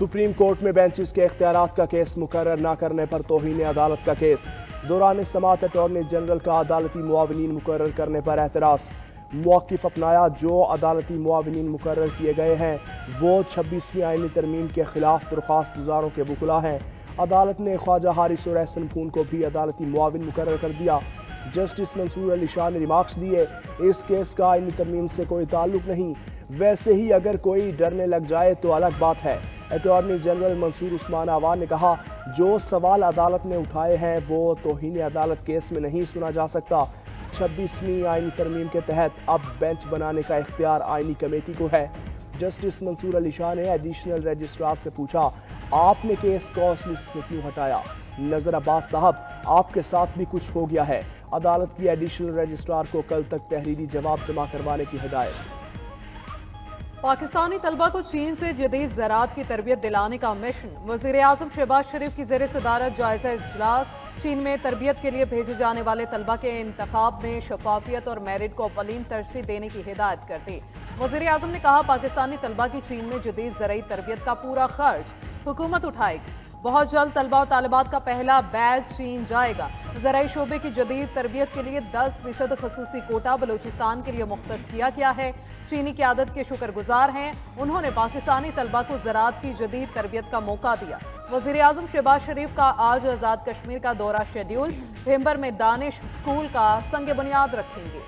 Supreme court میں benches کے اختیارات کا کیس مقرر نہ کرنے پر توہین عدالت کا کیس۔ دوران سماعت اٹارنی جنرل کا عدالتی معاونین مقرر کرنے پر اعتراض۔ موقف اپنایا، جو عدالتی معاونین مقرر کیے گئے ہیں وہ 26ویں آئینی ترمیم کے خلاف درخواست گزاروں کے وکلاء ہیں۔ عدالت نے خواجہ حارث اور احسن پھون کو بھی عدالتی معاون مقرر کر دیا۔ جسٹس منصور علی شاہ نے ریمارکس دیے، اس کیس کا آئینی ترمیم سے کوئی تعلق نہیں، ویسے ہی اگر کوئی ڈرنے لگ جائے تو الگ بات ہے۔ اٹارنی جنرل منصور عثمان آوان نے کہا، جو سوال عدالت نے اٹھائے ہیں وہ توہین عدالت کیس میں نہیں سنا جا سکتا۔ 26ویں آئینی ترمیم کے تحت اب بینچ بنانے کا اختیار آئینی کمیٹی کو ہے۔ جسٹس منصور علی شاہ نے ایڈیشنل رجسٹرار سے پوچھا، آپ نے کیس کو اس لسٹ سے کیوں ہٹایا؟ نذر عباس صاحب، آپ کے ساتھ بھی کچھ ہو گیا ہے۔ عدالت کی ایڈیشنل رجسٹرار کو کل تک تحریری جواب جمع کروانے کی ہدایت۔ پاکستانی طلبہ کو چین سے جدید زراعت کی تربیت دلانے کا مشن۔ وزیر اعظم شہباز شریف کی زیر صدارت جائزہ اجلاس۔ چین میں تربیت کے لیے بھیجے جانے والے طلبہ کے انتخاب میں شفافیت اور میرٹ کو اولین ترجیح دینے کی ہدایت کر دی۔ وزیر اعظم نے کہا، پاکستانی طلبہ کی چین میں جدید زرعی تربیت کا پورا خرچ حکومت اٹھائے گی۔ بہت جلد طلبہ اور طالبات کا پہلا بیچ چین جائے گا۔ زرعی شعبے کی جدید تربیت کے لیے 10% خصوصی کوٹا بلوچستان کے لیے مختص کیا گیا ہے۔ چینی قیادت کے شکر گزار ہیں، انہوں نے پاکستانی طلبہ کو زراعت کی جدید تربیت کا موقع دیا۔ وزیر اعظم شہباز شریف کا آج آزاد کشمیر کا دورہ شیڈیول، بھیمبر میں دانش اسکول کا سنگ بنیاد رکھیں گے۔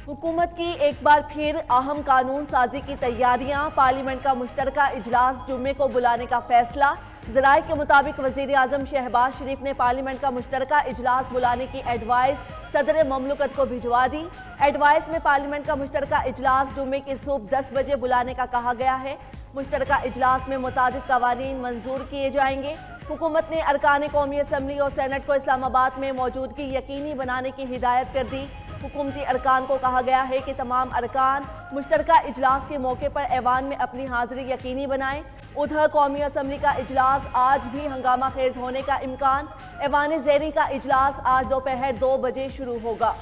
حکومت کی ایک بار پھر اہم قانون سازی کی تیاریاں۔ پارلیمنٹ کا مشترکہ اجلاس جمعے کو بلانے کا فیصلہ۔ ذرائع کے مطابق وزیر اعظم شہباز شریف نے پارلیمنٹ کا مشترکہ اجلاس بلانے کی ایڈوائز صدر مملکت کو بھجوا دی۔ ایڈوائز میں پارلیمنٹ کا مشترکہ اجلاس جمعے کی صبح 10 بجے بلانے کا کہا گیا ہے۔ مشترکہ اجلاس میں متعدد قوانین منظور کیے جائیں گے۔ حکومت نے ارکان قومی اسمبلی اور سینٹ کو اسلام آباد میں موجودگی یقینی بنانے کی ہدایت کر دی۔ حکومتی ارکان کو کہا گیا ہے کہ تمام ارکان مشترکہ اجلاس کے موقع پر ایوان میں اپنی حاضری یقینی بنائیں۔ ادھر قومی اسمبلی کا اجلاس آج بھی ہنگامہ خیز ہونے کا امکان۔ ایوان زیریں کا اجلاس آج دوپہر 2 بجے شروع ہوگا۔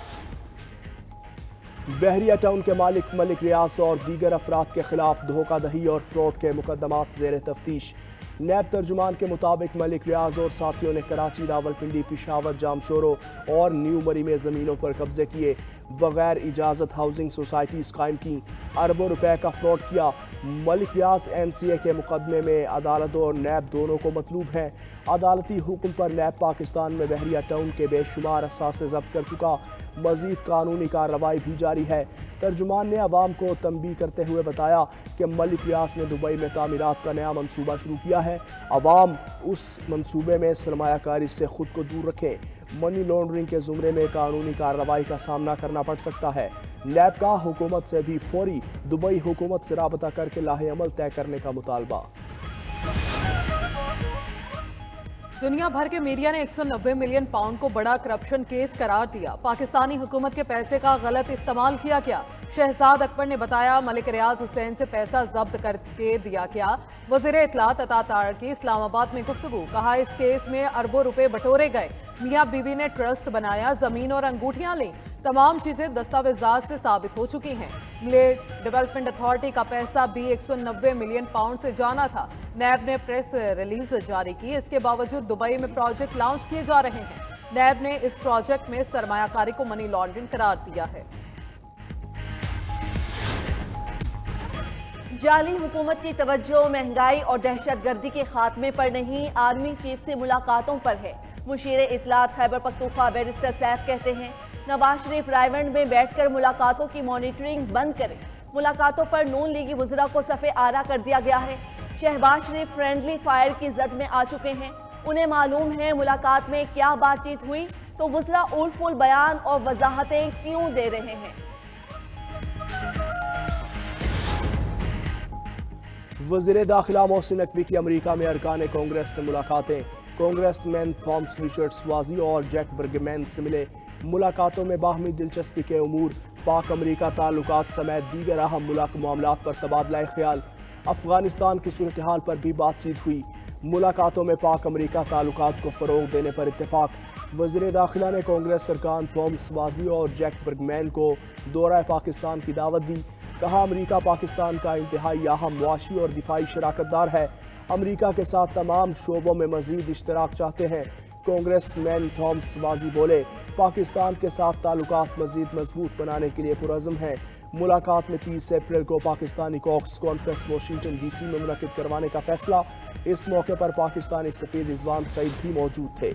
بحریہ ٹاؤن کے مالک ملک ریاض اور دیگر افراد کے خلاف دھوکہ دہی اور فراڈ کے مقدمات زیر تفتیش۔ نیب ترجمان کے مطابق ملک ریاض اور ساتھیوں نے کراچی، راولپنڈی، پشاور، جامشورو اور نیو مری میں زمینوں پر قبضے کیے، بغیر اجازت ہاؤسنگ سوسائٹیز قائم کی، اربوں روپے کا فراڈ کیا۔ ملک ریاض NCA کے مقدمے میں عدالت اور نیب دونوں کو مطلوب ہے۔ عدالتی حکم پر نیب پاکستان میں بحریہ ٹاؤن کے بے شمار اثاثے ضبط کر چکا، مزید قانونی کارروائی بھی جاری ہے۔ ترجمان نے عوام کو تنبیہ کرتے ہوئے بتایا کہ ملک ریاض نے دبئی میں تعمیرات کا نیا منصوبہ شروع کیا ہے، عوام اس منصوبے میں سرمایہ کاری سے خود کو دور رکھیں۔ منی لانڈرنگ کے زمرے میں قانونی کارروائی کا سامنا کرنا پڑ سکتا ہے۔ نیب کا حکومت سے بھی فوری دبئی حکومت سے رابطہ کر کے لاہ عمل طے کرنے کا مطالبہ۔ دنیا بھر کے میڈیا نے 190 ملین پاؤنڈ کو بڑا کرپشن کیس قرار دیا۔ پاکستانی حکومت کے پیسے کا غلط استعمال کیا گیا۔ شہزاد اکبر نے بتایا، ملک ریاض حسین سے پیسہ ضبط کر کے دیا گیا۔ وزیر اطلاعات عطا تارکی اسلام آباد میں گفتگو، کہا اس کیس میں اربوں روپے بٹورے گئے، میاں بیوی نے ٹرسٹ بنایا، زمین اور انگوٹھیاں لیں، تمام چیزیں دستاویزات سے ثابت ہو چکی ہیں۔ ملے ڈیولپمنٹ اتھارٹی کا پیسہ بھی 190 ملین پاؤنڈ سے جانا تھا۔ نیب نے پریس ریلیز جاری کی، اس کے باوجود دبئی میں پروجیکٹ لانچ کیے جا رہے ہیں۔ نیب نے اس پروجیکٹ میں سرمایہ کاری کو منی لانڈرنگ قرار دیا ہے۔ جعلی حکومت کی توجہ مہنگائی اور دہشت گردی کے خاتمے پر نہیں، آرمی چیف سے ملاقاتوں پر ہے۔ مشیر اطلاعات خیبر پختونخوا بیرسٹر سیف کہتے ہیں، نواز شریف رائیونڈ میں بیٹھ کر ملاقاتوں کی مانیٹرنگ بند کریں۔ ملاقاتوں پر نون لیگی وزراء کو صف آرا کر دیا گیا ہے۔ شہباز شریف فرینڈلی فائر کی زد میں آ چکے ہیں، انہیں معلوم ہے ملاقات میں کیا بات چیت ہوئی، تو وزراء اول فول بیان اور وضاحتیں کیوں دے رہے ہیں۔ وزیر داخلہ محسن نقوی کی امریکہ میں ارکان کانگریس سے ملاقاتیں۔ کانگریس مین تھامس رچرڈ سوازی اور جیک برگمین سے ملے۔ ملاقاتوں میں باہمی دلچسپی کے امور، پاک امریکہ تعلقات سمیت دیگر اہم معاملات پر تبادلہ خیال۔ افغانستان کی صورتحال پر بھی بات چیت ہوئی۔ ملاقاتوں میں پاک امریکہ تعلقات کو فروغ دینے پر اتفاق۔ وزیر داخلہ نے کانگریس ارکان تھامس سوازی اور جیک برگمین کو دورہ پاکستان کی دعوت دی۔ کہا امریکہ پاکستان کا انتہائی اہم معاشی اور دفاعی شراکت دار ہے، امریکہ کے ساتھ تمام شعبوں میں مزید اشتراک چاہتے ہیں۔ کانگریس مین تھامس وازی بولے پاکستان کے ساتھ تعلقات مزید مضبوط بنانے کے لیے پرعزم ہیں۔ ملاقات میں 30 اپریل کو Pakistani caucus conference Washington D C میں منعقد کروانے کا فیصلہ۔ اس موقع پر پاکستانی سفیر رضوان سعید بھی موجود تھے۔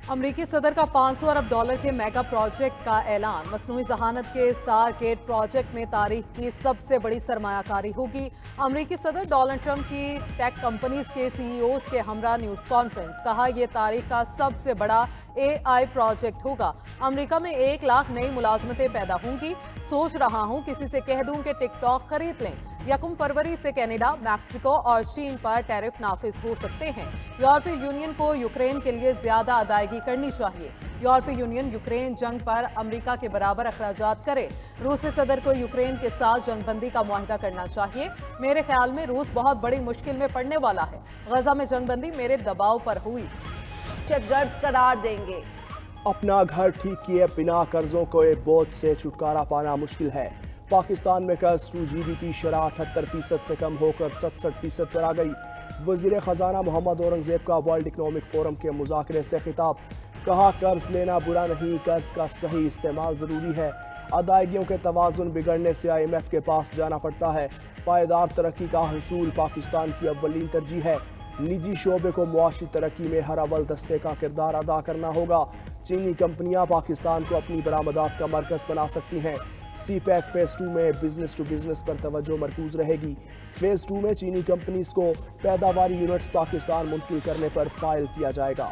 امریکی صدر کا $500 ارب کے میگا پروجیکٹ کا اعلان۔ مصنوعی ذہانت کے اسٹار گیٹ پروجیکٹ میں تاریخ کی سب سے بڑی سرمایہ کاری ہوگی۔ امریکی صدر ڈونلڈ ٹرمپ کی ٹیک کمپنیز کے سی ای اوز کے ہمراہ نیوز کانفرنس۔ کہا یہ تاریخ کا سب سے بڑا AI پروجیکٹ ہوگا۔ امریکہ میں 1 لاکھ نئی ملازمتیں پیدا ہوں گی۔ سوچ رہا ہوں کسی سے کہہ دوں کہ ٹک ٹاک خرید لیں۔ 1 فروری سے کینیڈا، میکسیکو اور چین پر ٹیرف نافذ ہو سکتے ہیں۔ یورپی یونین کو یوکرین کے لیے زیادہ ادائیگی کرنی چاہیے۔ یورپی یونین یوکرین جنگ پر امریکہ کے برابر اخراجات کرے۔ روسی صدر کو یوکرین کے ساتھ جنگ بندی کا معاہدہ کرنا چاہیے۔ میرے خیال میں روس بہت بڑی مشکل میں پڑنے والا ہے۔ غزہ میں جنگ بندی میرے دباؤ پر ہوئی۔ گرد قرار دیں گے۔ اپنا گھر ٹھیک کیے بنا قرضوں کو بوجھ سے چھٹکارا پانا مشکل ہے۔ پاکستان میں قرض ٹو GDP شرح 78% سے کم ہو کر 67% پر آ گئی۔ وزیر خزانہ محمد اورنگزیب کا ورلڈ اکنامک فورم کے مذاکرے سے خطاب۔ کہا قرض لینا برا نہیں، قرض کا صحیح استعمال ضروری ہے۔ ادائیگیوں کے توازن بگڑنے سے IMF کے پاس جانا پڑتا ہے۔ پائیدار ترقی کا حصول پاکستان کی اولین ترجیح ہے۔ نجی شعبے کو معاشی ترقی میں ہر اول دستے کا کردار ادا کرنا ہوگا۔ چینی کمپنیاں پاکستان کو اپنی برآمدات کا مرکز بنا سکتی ہیں۔ سی پیک فیز 2 میں بزنس ٹو بزنس پر توجہ مرکوز رہے گی۔ فیز 2 میں چینی کمپنیز کو پیداواری یونٹس پاکستان منتقل کرنے پر فائل کیا جائے گا۔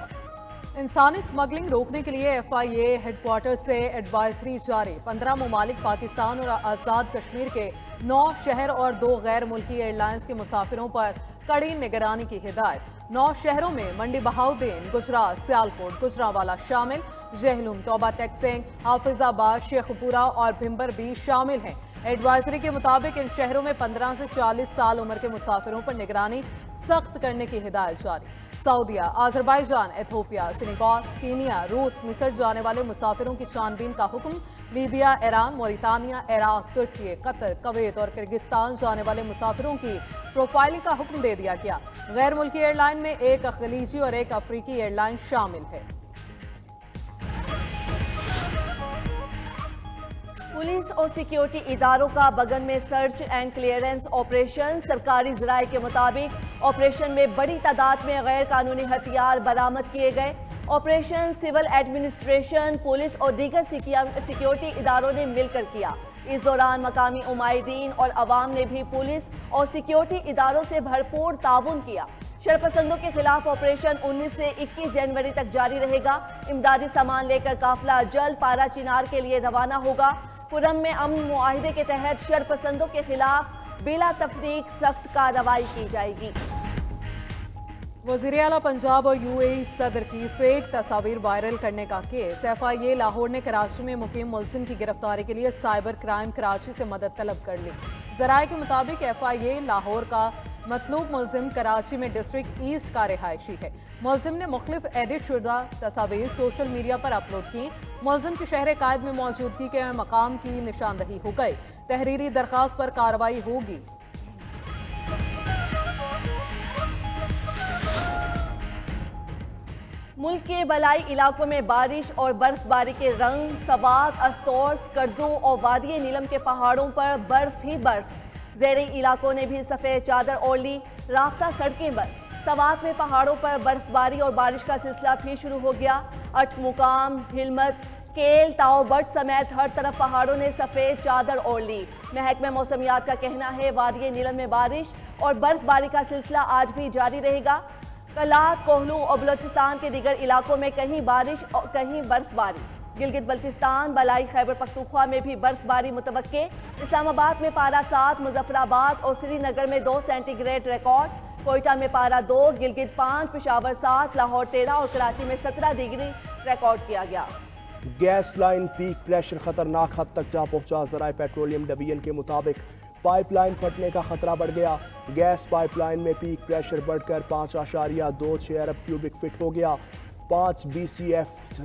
انسانی سمگلنگ روکنے کے لیے FIA ہیڈ کوارٹر سے ایڈوائزری جاری۔ 15 ممالک پاکستان اور آزاد کشمیر کے 9 شہر اور 2 غیر ملکی ایئر لائنز کے مسافروں پر کڑی نگرانی کی ہدایت۔ 9 شہروں میں منڈی بہاؤدین، گجرات، سیالکوٹ، گجرانوالہ شامل، جہلم، توبہ ٹیکسنگ، حافظ آباد، شیخ پورہ اور بھمبر بھی شامل ہیں۔ ایڈوائزری کے مطابق ان شہروں میں 15 سے 40 سال عمر کے مسافروں پر نگرانی سخت کرنے کی ہدایت جاری۔ سعودیہ، آذربائیجان، ایتھوپیا، سینیگال، کینیا، روس، مصر جانے والے مسافروں کی چھانبین کا حکم۔ لیبیا، ایران، موریتانیہ، عراق، ترکی، قطر، کویت اور کرغزستان جانے والے مسافروں کی پروفائلنگ کا حکم دے دیا گیا۔ غیر ملکی ایئر لائن میں 1 خلیجی اور 1 افریقی ایئر لائن شامل ہے۔ پولیس اور سیکیورٹی اداروں کا بگن میں سرچ اینڈ کلیئرنس آپریشن۔ سرکاری ذرائع کے مطابق آپریشن میں بڑی تعداد میں غیر قانونی ہتھیار برآمد کیے گئے۔ آپریشن سول ایڈمنسٹریشن، پولیس اور دیگر سیکیورٹی اداروں نے مل کر کیا۔ اس دوران مقامی عمائدین اور عوام نے بھی پولیس اور سیکیورٹی اداروں سے بھرپور تعاون کیا۔ شرپسندوں کے خلاف آپریشن 19 سے 21 جنوری تک جاری رہے گا۔ امدادی سامان لے کر قافلہ جلد پارا چنار کے لیے روانہ ہوگا۔ پورم میں امن معاہدے کے تحت شرپسندوں کے خلاف بلا تفریق سخت کارروائی کی جائے گی۔ وزیر اعلیٰ پنجاب اور UAE صدر کی فیک تصاویر وائرل کرنے کا کیس۔ FIA لاہور نے کراچی میں مقیم ملزم کی گرفتاری کے لیے سائبر کرائم کراچی سے مدد طلب کر لی۔ ذرائع کے مطابق FIA لاہور کا مطلوب ملزم کراچی میں ڈسٹرکٹ ایسٹ کا رہائشی ہے۔ ملزم نے مختلف ایڈٹ شدہ تصاویر سوشل میڈیا پر اپلوڈ کی۔ ملزم کی شہر قائد میں موجودگی کے مقام کی نشاندہی ہو گئی۔ تحریری درخواست پر کارروائی ہوگی۔ ملک کے بالائی علاقوں میں بارش اور برف باری کے رنگ۔ سوات، استور، سکردو اور وادی نیلم کے پہاڑوں پر برف ہی برف۔ زیریں علاقوں نے بھی سفید چادر اوڑھ لی۔ رابطہ سڑکیں بند۔ سوات میں پہاڑوں پر برف باری اور بارش کا سلسلہ پھر شروع ہو گیا۔ اٹھ مقام، ہلمت، کیل، تاؤ بٹ سمیت ہر طرف پہاڑوں نے سفید چادر اوڑھ لی۔ محکمہ موسمیات کا کہنا ہے وادی نیلم میں بارش اور برف باری کا سلسلہ آج بھی جاری رہے گا۔ کلات، کوہلو اور بلوچستان کے دیگر علاقوں میں کہیں بارش اور کہیں برف باری۔ گلگت بلتستان، بالائی خیبر پختونخوا میں بھی برف باری متوقع۔ اسلام آباد میں پارہ 7، مظفر آباد اور سری نگر میں 2 سینٹی گریڈ ریکارڈ۔ کوئٹہ میں پارہ 2، گلگت 5، پشاور 7، لاہور 13 اور کراچی میں 17 ڈگری ریکارڈ کیا گیا۔ گیس لائن پیک پریشر خطرناک حد تک جا پہنچا۔ ذرائع پیٹرولیم ڈویژن کے مطابق پائپ لائن پھٹنے کا خطرہ بڑھ گیا۔ گیس پائپ لائن میں پیک پریشر بڑھ کر 5.26 ارب کیوبک فٹ ہو گیا۔ 5 BCF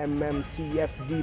mmCFD